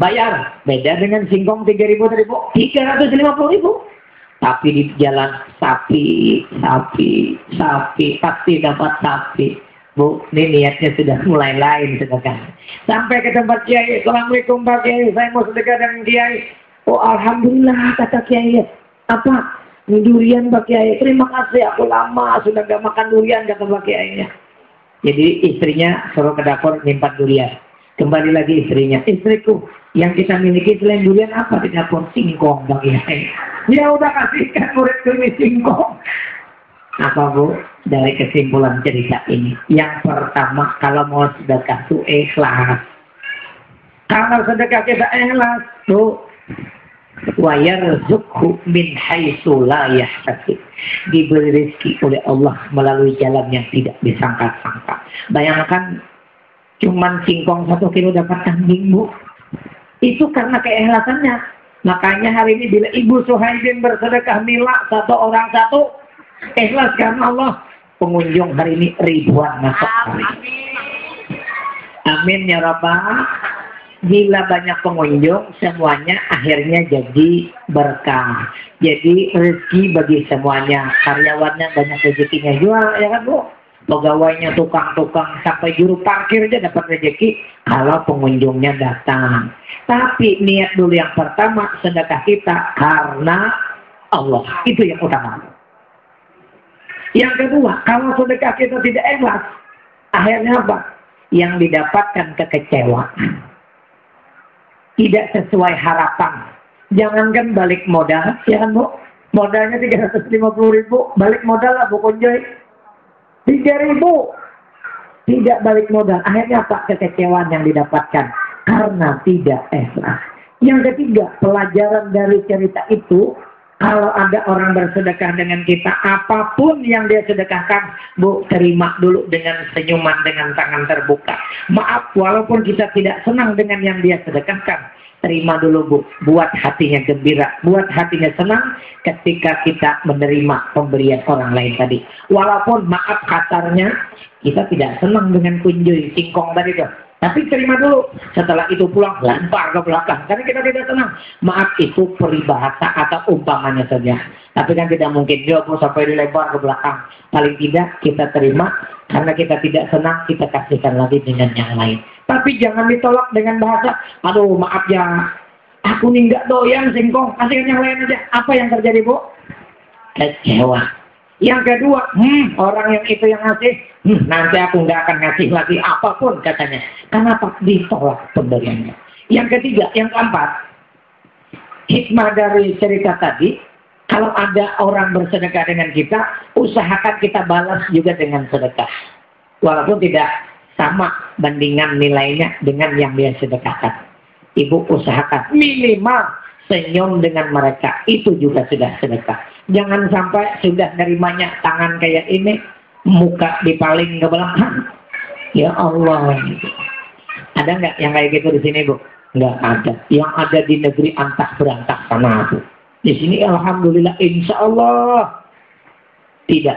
bayar. Beda dengan singkong 3.000 tadi Bu, 350.000. Tapi di jalan sapi, pasti dapat sapi. Bu, ini niatnya sudah mulai lain sedekah. Sampai ke tempat Kiai, Assalamualaikum Pak Kiai, saya mau sedekah dengan Kiai. Oh Alhamdulillah kata Kiai. Apa? Ini durian Pak Kiai. Terima kasih, aku lama sudah gak makan durian kata Pak Kiainya. Jadi istrinya suruh ke dapur nyimpan durian. Kembali lagi istrinya, istriku yang kita miliki selain durian apa di dapur? Singkong Pak Kiai. Ya udah kasihkan muridku ini singkong. Apa Bu? Dari kesimpulan cerita ini, yang pertama kalau mau sedekah itu ikhlas. Kalau sedekah kita ikhlas, Bu, wa yarzuqhu min haitsu la yahtasib. Diberi rezeki oleh Allah melalui jalan yang tidak disangka-sangka. Bayangkan cuman singkong 1 kilo dapat kambing Bu. Itu karena keikhlasannya. Makanya hari ini bila Ibu Suhaibin bersedekah nila 1 orang 1, ikhlas karena Allah, pengunjung hari ini ribuan masuk hari. Amin ya Rabbal. Bila banyak pengunjung, semuanya akhirnya jadi berkah. Jadi rezeki bagi semuanya. Karyawannya banyak rezekinya jual, ya kan Bu? Pegawainya tukang-tukang sampai juru parkir aja dapat rezeki kalau pengunjungnya datang. Tapi niat dulu yang pertama, sedekah kita karena Allah. Itu yang utama. Yang kedua, kalau sedekah kita tidak ikhlas, akhirnya apa? Yang didapatkan kekecewaan. Tidak sesuai harapan. Jangankan balik modal, ya kan Bu? Modalnya 350.000, balik modal lah Bu Konjoy. 3.000. Tidak balik modal. Akhirnya apa? Kekecewaan yang didapatkan. Karena tidak ikhlas. Yang ketiga, pelajaran dari cerita itu, kalau ada orang bersedekah dengan kita, apapun yang dia sedekahkan, Bu, terima dulu dengan senyuman, dengan tangan terbuka. Maaf, walaupun kita tidak senang dengan yang dia sedekahkan, terima dulu Bu, buat hatinya gembira, buat hatinya senang ketika kita menerima pemberian orang lain tadi. Walaupun maaf kasarnya, kita tidak senang dengan kunjui singkong tadi tuh. Tapi terima dulu. Setelah itu pulang, lempar ke belakang. Karena kita tidak senang. Maaf, itu peribahasa atau umpamanya saja. Tapi kan tidak mungkin juga sampai dilempar ke belakang. Paling tidak kita terima. Karena kita tidak senang, kita kasihkan lagi dengan yang lain. Tapi jangan ditolak dengan bahasa, aduh maaf ya, aku nih nggak doyan singkong, kasihkan yang lain aja. Apa yang terjadi Bu? Kecewa. Yang kedua, orang yang itu yang ngasih, nanti aku nggak akan ngasih lagi apapun katanya. Kenapa? Ditolak pemberiannya. Yang ketiga, yang keempat, hikmah dari cerita tadi, kalau ada orang bersedekah dengan kita, usahakan kita balas juga dengan sedekah. Walaupun tidak sama bandingan nilainya dengan yang dia sedekahkan. Ibu usahakan minimal senyum dengan mereka, itu juga sudah sedekah. Jangan sampai sudah nerimanya tangan kayak ini, muka dipaling ke belakang. Ya Allah. Ada nggak yang kayak gitu di sini Bu? Nggak ada. Yang ada di negeri antah berantah sana Bu. Di sini alhamdulillah, insya Allah tidak.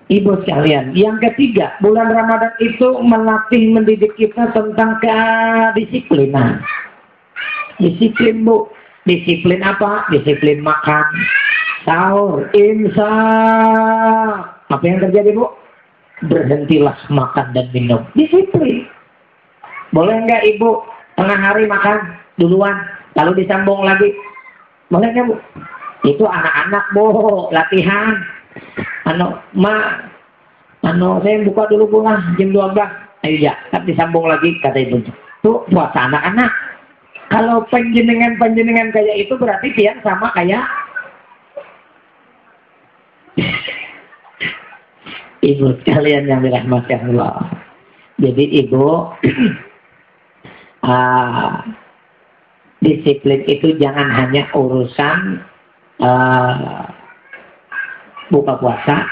Ibu sekalian, yang ketiga, bulan Ramadan itu melatih mendidik kita tentang kedisiplinan. Disiplin Bu. Disiplin apa? Disiplin makan, sahur, imsak. Apa yang terjadi Bu? Berhentilah makan dan minum. Disiplin. Boleh nggak Ibu tengah hari makan duluan, lalu disambung lagi? Boleh nggak Bu? Itu anak-anak Bu, latihan. Saya buka dulu pulang jam 12. Ayo ya, tapi disambung lagi kata ibu. Tuh puasa anak-anak. Kalau panjenengan kayak itu berarti dia sama kayak ibu sekalian yang dirahmati Allah. Jadi ibu disiplin itu jangan hanya urusan buka puasa,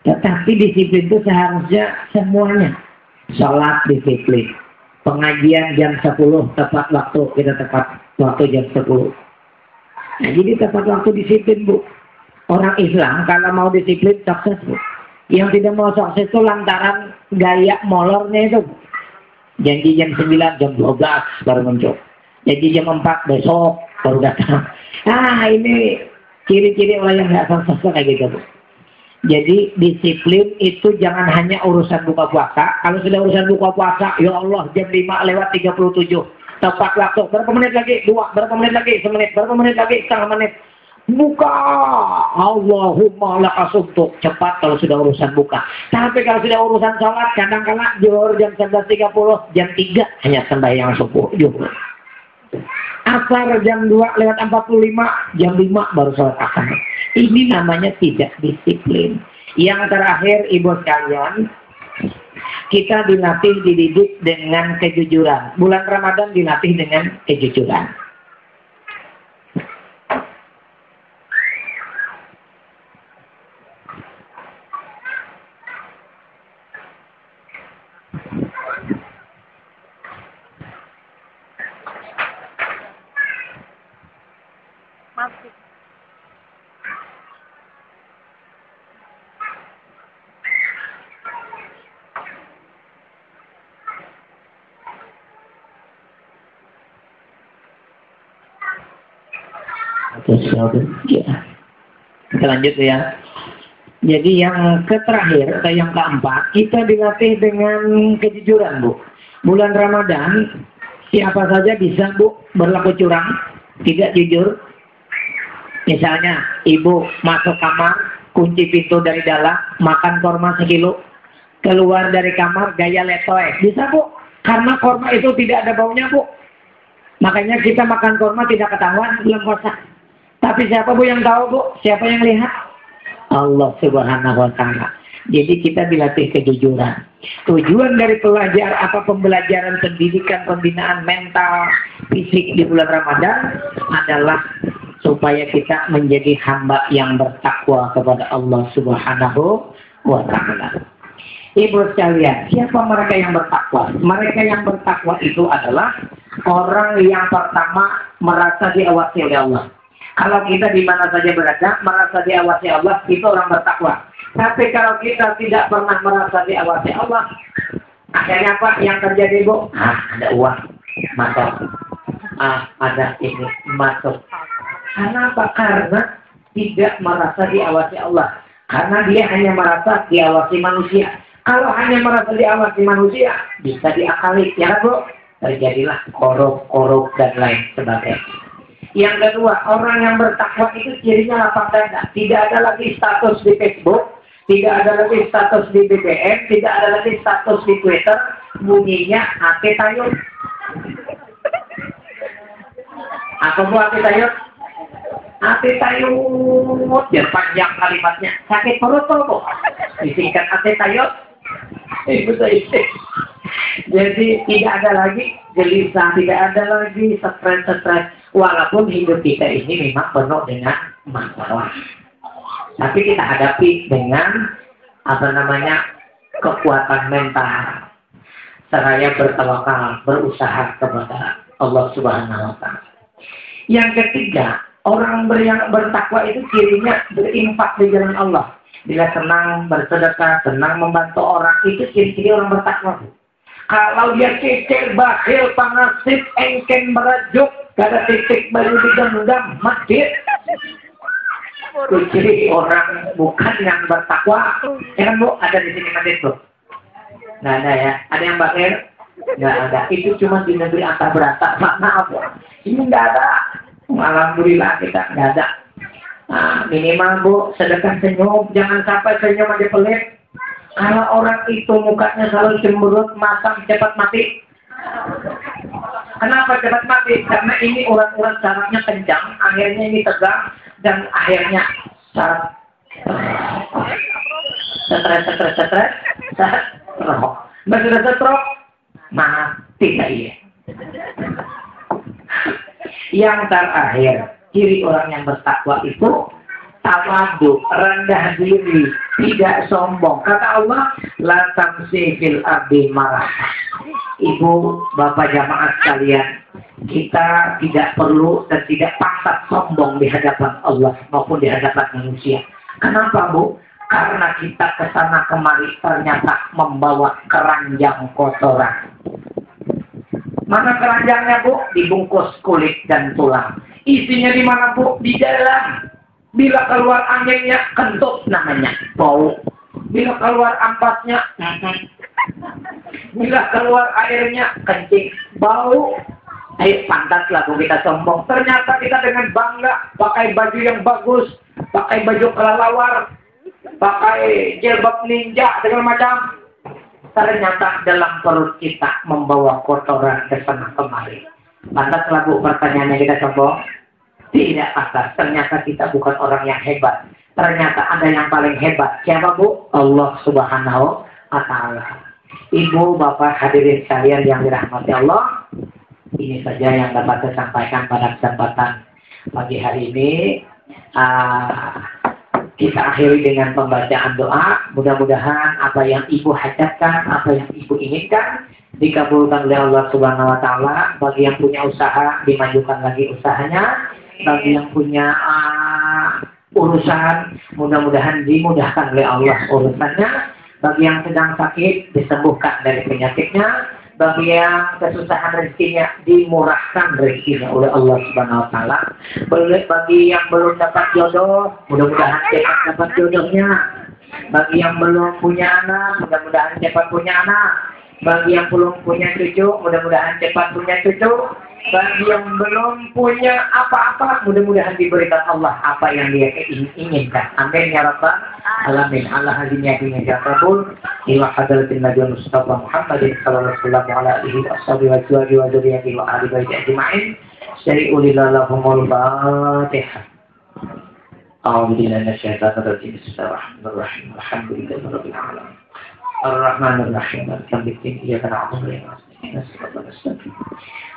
tetapi disiplin itu seharusnya semuanya. Sholat disiplin, pengajian jam 10 tepat waktu, kita tepat waktu jam 10. Nah, jadi tepat waktu disiplin Bu. Orang Islam kalau mau disiplin sukses Bu. Yang tidak mau sukses itu lantaran gaya molornya itu Bu. Janji jam 9, jam 12 baru muncul. Janji jam 4 besok baru datang. Ini ciri-ciri orang yang nggak sukses kayak gitu, Bu. Jadi disiplin itu jangan hanya urusan buka puasa. Kalau sudah urusan buka puasa, ya Allah jam 5 lewat 37. Tepat waktu, berapa menit lagi? 2, berapa menit lagi? Semenit, berapa menit lagi? Setengah menit. Buka, Allahumma lakasumtuk. Cepat kalau sudah urusan buka. Tapi kalau sudah urusan sholat, kadang-kadang zuhur jam 11.30, jam 3 hanya sembahyang subuh. Asar jam 2 lewat 45, jam 5 baru sholat asar. Ini namanya tidak disiplin. Yang terakhir, ibu sekalian, kita dilatih dididik dengan kejujuran. Bulan Ramadan dilatih dengan kejujuran. Ya. Kita lanjut ya. Jadi yang terakhir atau yang keempat, kita dilatih dengan kejujuran, Bu. Bulan Ramadan, siapa saja bisa, Bu, berlaku curang, tidak jujur. Misalnya, ibu masuk kamar, kunci pintu dari dalam, makan korma sekilo, keluar dari kamar gaya letoy. Bisa, Bu? Karena korma itu tidak ada baunya, Bu. Makanya kita makan korma tidak ketahuan belum puasa. Tapi siapa, Bu, yang tahu, Bu? Siapa yang lihat? Allah Subhanahu wa Ta'ala. Jadi kita dilatih kejujuran. Tujuan dari pembelajaran pendidikan, pembinaan mental, fisik di bulan Ramadan adalah supaya kita menjadi hamba yang bertakwa kepada Allah Subhanahu wa Ta'ala. Ibu sekalian, siapa mereka yang bertakwa? Mereka yang bertakwa itu adalah orang yang pertama merasa diawasi oleh Allah. Kalau kita di mana saja berada, merasa diawasi Allah, itu orang bertakwa. Tapi kalau kita tidak pernah merasa diawasi Allah, akhirnya apa yang terjadi, Bu? Ada uang masuk. Ada ini masuk. Karena apa? Karena tidak merasa diawasi Allah. Karena dia hanya merasa diawasi manusia. Kalau hanya merasa diawasi manusia, bisa diakali. Ya, Bu? Terjadilah korup dan lain sebagainya. Yang kedua, orang yang bertakwa itu cirinya lapang dada. Tidak ada lagi status di Facebook, tidak ada lagi status di BBM, tidak ada lagi status di Twitter. Bunyinya ate tayut. Apa Bu ate tayut? Ate tayut. Biar panjang kalimatnya. Sakit perut tuh, Bu. Disingkat ate tayut. Jadi tidak ada lagi gelisah, tidak ada lagi stres. Walaupun hidup kita ini memang penuh dengan masalah, tapi kita hadapi dengan kekuatan mental, seraya bertawakal, berusaha kepada Allah Subhanahu wa Ta'ala. Yang ketiga, orang yang bertakwa itu cirinya berinfak di jalan Allah. Bila senang bersedekah, senang membantu orang, itu ciri-ciri orang bertakwa. Kalau dia kecil, bakhil, pangasip, engken, merajuk, gak ada titik baru digenggam, mati. Itu ciri orang bukan yang bertakwa. Ya kan, Bu? Ada di sini mati, Bu? Nggak ada ya? Ada yang bakhil? Nggak ada. Itu cuma di negeri antar berata. Maaf, Bu. Ini nggak ada. Alhamdulillah kita nggak ada. Minimal, Bu, sedekah senyum. Jangan sampai senyum aja pelit. Kalau orang itu mukanya selalu cemberut, masam, cepat mati. Kenapa cepat mati? Karena ini urat-urat sarafnya kencang, akhirnya ini tegang, dan akhirnya saraf stres, stroke, mati saya. Yang terakhir, ciri orang yang bertakwa itu tawadu, rendah diri, tidak sombong. Kata Allah, la tamsi fil ardi marah. Ibu, bapak jamaah sekalian, kita tidak perlu dan tidak pantas sombong di hadapan Allah maupun di hadapan manusia. Kenapa, Bu? Karena kita kesana kemari ternyata membawa keranjang kotoran. Mana keranjangnya Bu? Dibungkus kulit dan tulang. Isinya di mana Bu? Di dalam. Bila keluar anginnya, kentut namanya, bau. Bila keluar ampasnya, bila keluar airnya, kencing, bau. Ayo pantaslah Bu kita sombong. Ternyata kita dengan bangga pakai baju yang bagus, pakai baju kelelawar, pakai jilbab ninja segala macam. Ternyata dalam perut kita membawa kotoran ke sana kemari. Pantaslah Bu pertanyaannya kita sombong? Tidak pantas. Ternyata kita bukan orang yang hebat. Ternyata ada yang paling hebat. Siapa Bu? Allah Subhanahu wa Ta'ala. Ibu, Bapak, hadirin sekalian yang dirahmati Allah. Ini saja yang dapat saya sampaikan pada kesempatan pagi hari ini. Kita akhiri dengan pembacaan doa. Mudah-mudahan apa yang Ibu hajatkan, apa yang Ibu inginkan, dikabulkan oleh Allah Subhanahu wa Ta'ala. Bagi yang punya usaha, dimajukan lagi usahanya. Bagi yang punya urusan, mudah-mudahan dimudahkan oleh Allah urusannya. Bagi yang sedang sakit, disembuhkan dari penyakitnya. Bagi yang kesusahan rezekinya, dimurahkan rezekinya oleh Allah Subhanahu wa Ta'ala. Bagi yang belum dapat jodoh, mudah-mudahan cepat dapat jodohnya. Bagi yang belum punya anak, mudah-mudahan cepat punya anak. Bagi yang belum punya cucu, mudah-mudahan cepat punya cucu. Bagi yang belum punya apa-apa, mudah-mudahan diberikan Allah apa yang dia inginkan. Amin ya rabbal alamin. Allah hazimnya binya jabul ila hadratin Nabi Mustafa Muhammadin sallallahu alaihi wasallam wa dzurriyyatihi wa ahli baiti ajma'in. Syari'u lillahumul Fatihah. A'udzu billahi minasyaitonir rajim. Bismillahirrahmanirrahim. Alhamdulillahirabbil alamin. Ar-Rahmanir Rahim. Alhamdulillah iyyaka na'budu wa iyyaka nasta'in.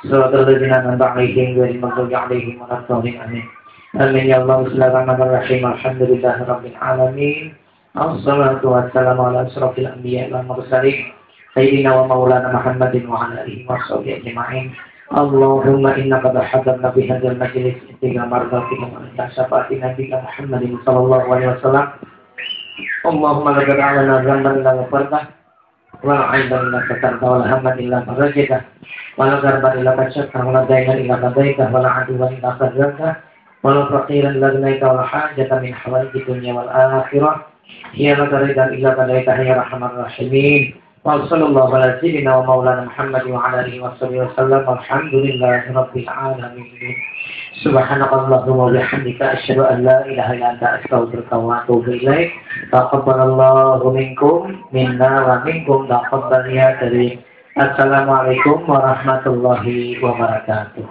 Shiratal ladzina an'amta 'alaihim ghairil maghdubi 'alaihim waladdallin. Amin. Amin ya Allah. Bismillahirrahmanirrahim. Alhamdulillahirabbil alamin. Assalatu wassalamu ala asyrafil anbiya'i wal mursalin sayyidina wa maulana Muhammadin wa ala alihi washabbihi ajma'in. Allahumma innaka hadana bi hadzal majlis istighfar mardatika wa syafaati nabiyina Muhammadin sallallahu alaihi wasallam. Allahumma la tad'a lana dhanban illa ghafartah wa la 'aiban illa satarta wa la hamman illa farajtah wa la darban illa kashafta wa la daynan illa qadaita wa la 'aduwan illa khazalta wa la faqiran illa ghnaita wa la hajatan min hawaiji dunya wal akhirah ya la taridan illa qadaita ya arhamar rahimin. Wa sallallahu ala sayyidina wa maulana Muhammad wa ala alihi wasallam. Alhamdulillahi rabbil alamin. Subhanakallahumma wa bihamdika asyhadu an la ilaha illa anta astaghfiruka wa atubu ilaik. Taqabbalallahu minkum minna wa minkum taqabbal ya karim. Assalamualaikum warahmatullahi wabarakatuh.